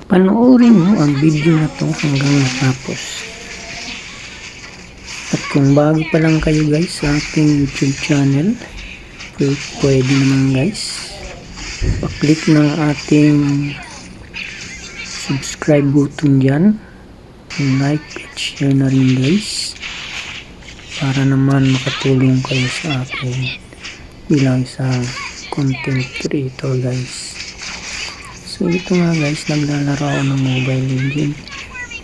Panoorin mo ang video na to hanggang matapos. At kung bago pa lang kayo guys sa aking YouTube channel, pwede naman guys pa-click ng ating subscribe button dyan, like at share na rin guys, para naman makatulong kayo sa akin bilang isang content creator guys. So ito nga guys, naglalaro ako ng Mobile Legends.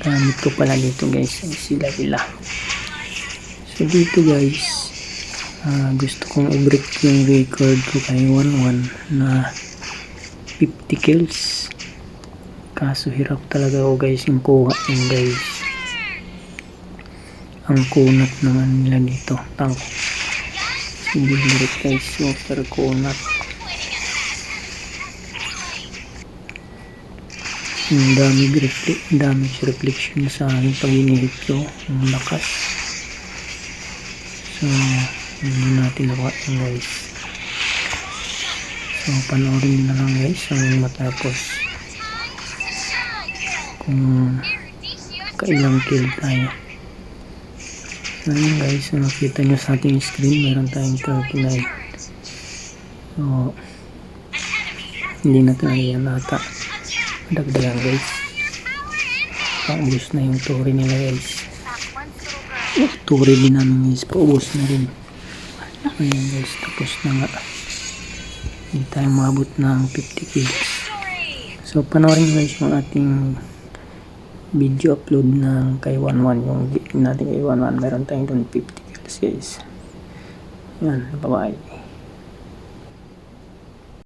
Gamit ko pala dito guys ay sila. So dito guys, gusto kong i-break yung record ko kay 1-1 na 50 kills. Kaso hirap talaga ako guys yung kuha yung guys. Ang kunat naman nila dito, tank. Hindi break guys, super kunat. Ang damage reflection sa akin pag inihit ko, ang lakas. So hindi natin nakuha yung guys. So panoorin na lang guys ang matapos kung kailang kill tayo. So yun guys, nakita nyo sa ating screen, meron tayong 39. So hindi natin ayan ata dagdagan guys, paubos na yung turi nila guys. Turi din namin guys, paubos na rin. Ayan guys, tapos na nga, hindi tayo maabot ng 50 kills. So panoorin guys yung ating video upload ng kay 1-1, yung video natin kay 1-1, meron tayong 50 kills guys. Yan, bye bye.